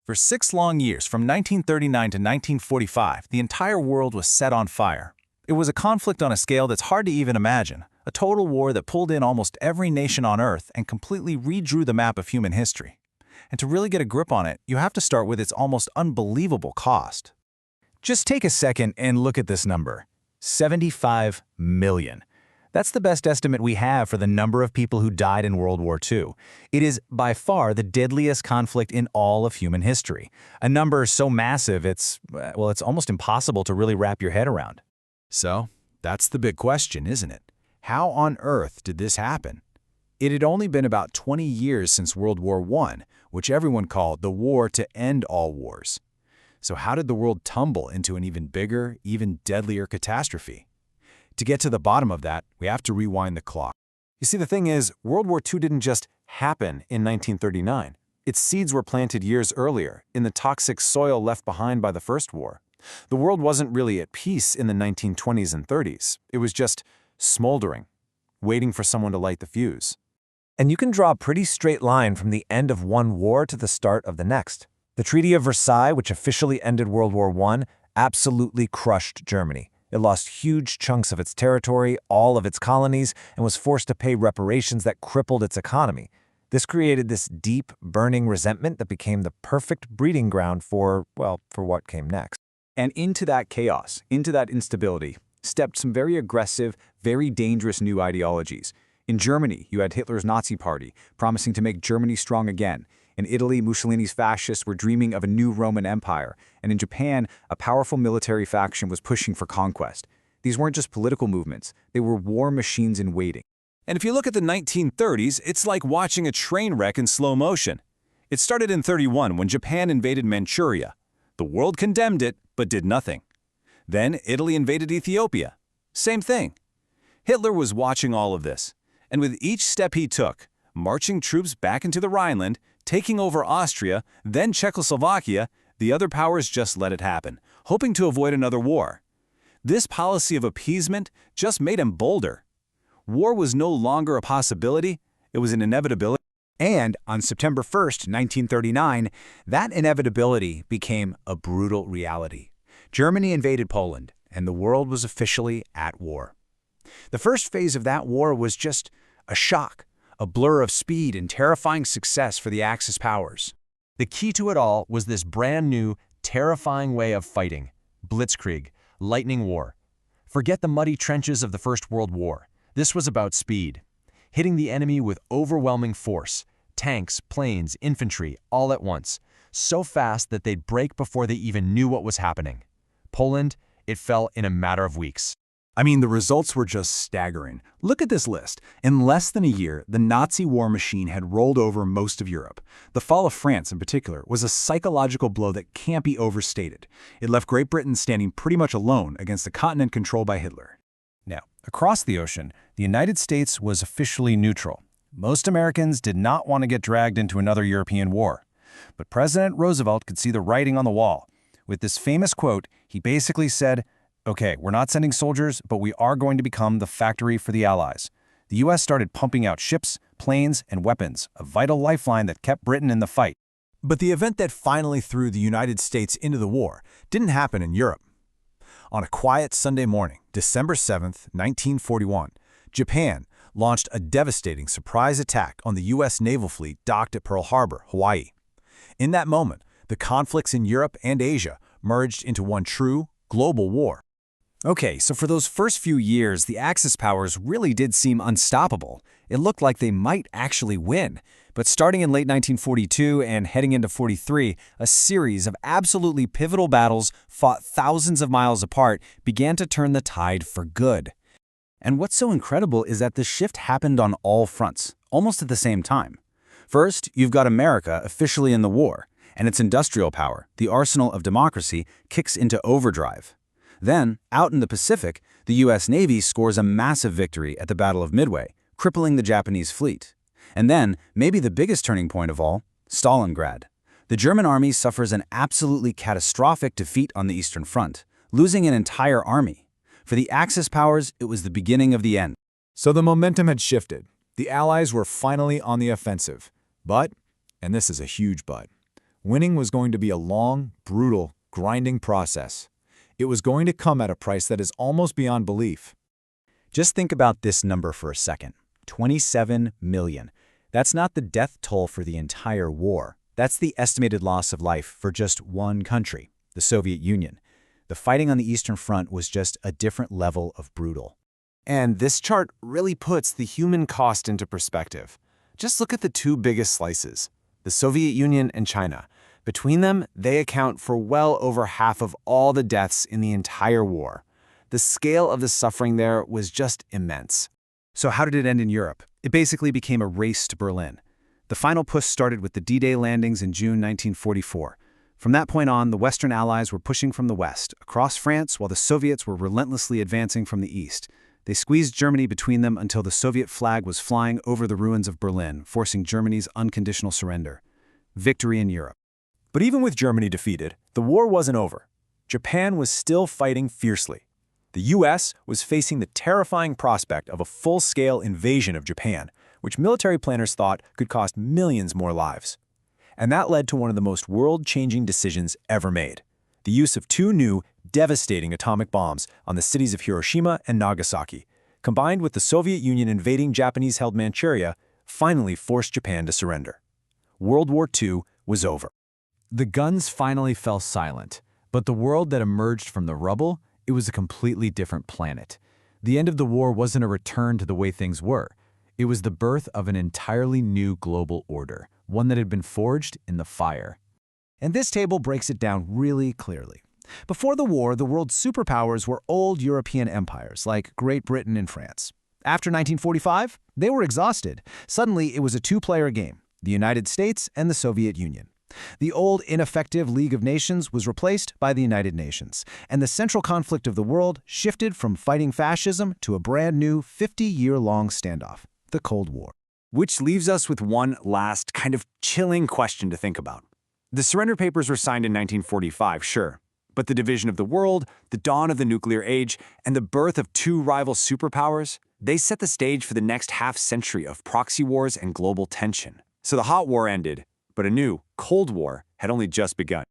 For 6 long years, from 1939 to 1945, the entire world was set on fire. It was a conflict on a scale that's hard to even imagine, a total war that pulled in almost every nation on Earth and completely redrew the map of human history. And to really get a grip on it, you have to start with its almost unbelievable cost. Just take a second and look at this number. 75 million. That's the best estimate we have for the number of people who died in World War II. It is by far the deadliest conflict in all of human history. A number so massive it's almost impossible to really wrap your head around. So, that's the big question, isn't it? How on earth did this happen? It had only been about 20 years since World War I, which everyone called the war to end all wars. So how did the world tumble into an even bigger, even deadlier catastrophe? To get to the bottom of that, we have to rewind the clock. You see, the thing is, World War II didn't just happen in 1939. Its seeds were planted years earlier, in the toxic soil left behind by the First War. The world wasn't really at peace in the 1920s and 30s. It was just smoldering, waiting for someone to light the fuse. And you can draw a pretty straight line from the end of one war to the start of the next. The Treaty of Versailles, which officially ended World War I, absolutely crushed Germany. It lost huge chunks of its territory, all of its colonies, and was forced to pay reparations that crippled its economy. This created this deep, burning resentment that became the perfect breeding ground for what came next. And into that chaos, into that instability, stepped some very aggressive, very dangerous new ideologies. In Germany, you had Hitler's Nazi Party, promising to make Germany strong again. In Italy, Mussolini's fascists were dreaming of a new Roman Empire. And in Japan, a powerful military faction was pushing for conquest. These weren't just political movements, they were war machines in waiting. And if you look at the 1930s, it's like watching a train wreck in slow motion. It started in 1931 when Japan invaded Manchuria. The world condemned it, but did nothing. Then Italy invaded Ethiopia. Same thing. Hitler was watching all of this. And with each step he took, marching troops back into the Rhineland, taking over Austria, then Czechoslovakia, the other powers just let it happen, hoping to avoid another war. This policy of appeasement just made him bolder. War was no longer a possibility, it was an inevitability. And on September 1st, 1939, that inevitability became a brutal reality. Germany invaded Poland, and the world was officially at war. The first phase of that war was just a shock, a blur of speed and terrifying success for the Axis powers. The key to it all was this brand new, terrifying way of fighting: blitzkrieg, lightning war. Forget the muddy trenches of the First World War. This was about speed, hitting the enemy with overwhelming force, tanks, planes, infantry, all at once, so fast that they'd break before they even knew what was happening. Poland, it fell in a matter of weeks. I mean, the results were just staggering. Look at this list. In less than a year, the Nazi war machine had rolled over most of Europe. The fall of France, in particular, was a psychological blow that can't be overstated. It left Great Britain standing pretty much alone against a continent controlled by Hitler. Now, across the ocean, the United States was officially neutral. Most Americans did not want to get dragged into another European war. But President Roosevelt could see the writing on the wall. With this famous quote, he basically said, "Okay, we're not sending soldiers, but we are going to become the factory for the Allies." The U.S. started pumping out ships, planes, and weapons, a vital lifeline that kept Britain in the fight. But the event that finally threw the United States into the war didn't happen in Europe. On a quiet Sunday morning, December 7th, 1941, Japan launched a devastating surprise attack on the U.S. naval fleet docked at Pearl Harbor, Hawaii. In that moment, the conflicts in Europe and Asia merged into one true, global war. Okay, so for those first few years, the Axis powers really did seem unstoppable. It looked like they might actually win. But starting in late 1942 and heading into 43, a series of absolutely pivotal battles fought thousands of miles apart began to turn the tide for good. And what's so incredible is that the shift happened on all fronts, almost at the same time. First, you've got America officially in the war, and its industrial power, the arsenal of democracy, kicks into overdrive. Then, out in the Pacific, the U.S. Navy scores a massive victory at the Battle of Midway, crippling the Japanese fleet. And then, maybe the biggest turning point of all, Stalingrad. The German army suffers an absolutely catastrophic defeat on the Eastern Front, losing an entire army. For the Axis powers, it was the beginning of the end. So the momentum had shifted. The Allies were finally on the offensive. But, and this is a huge but, Winning was going to be a long, brutal, grinding process. It was going to come at a price that is almost beyond belief. Just think about this number for a second. 27 million. That's not the death toll for the entire war. That's the estimated loss of life for just one country, the Soviet Union. The fighting on the Eastern Front was just a different level of brutal. And this chart really puts the human cost into perspective. Just look at the two biggest slices, the Soviet Union and China. Between them, they account for well over half of all the deaths in the entire war. The scale of the suffering there was just immense. So how did it end in Europe? It basically became a race to Berlin. The final push started with the D-Day landings in June 1944. From that point on, the Western Allies were pushing from the west, across France, while the Soviets were relentlessly advancing from the east. They squeezed Germany between them until the Soviet flag was flying over the ruins of Berlin, forcing Germany's unconditional surrender. Victory in Europe. But even with Germany defeated, the war wasn't over. Japan was still fighting fiercely. The US was facing the terrifying prospect of a full-scale invasion of Japan, which military planners thought could cost millions more lives. And that led to one of the most world-changing decisions ever made: the use of two new, devastating atomic bombs on the cities of Hiroshima and Nagasaki, combined with the Soviet Union invading Japanese-held Manchuria, finally forced Japan to surrender. World War II was over. The guns finally fell silent, but the world that emerged from the rubble, it was a completely different planet. The end of the war wasn't a return to the way things were. It was the birth of an entirely new global order, one that had been forged in the fire. And this table breaks it down really clearly. Before the war, the world's superpowers were old European empires like Great Britain and France. After 1945, they were exhausted. Suddenly, it was a two-player game, the United States and the Soviet Union. The old, ineffective League of Nations was replaced by the United Nations, and the central conflict of the world shifted from fighting fascism to a brand new 50-year-long standoff, the Cold War. Which leaves us with one last kind of chilling question to think about. The surrender papers were signed in 1945, sure, but the division of the world, the dawn of the nuclear age, and the birth of two rival superpowers, they set the stage for the next half-century of proxy wars and global tension. So the hot war ended, but a new, Cold War had only just begun.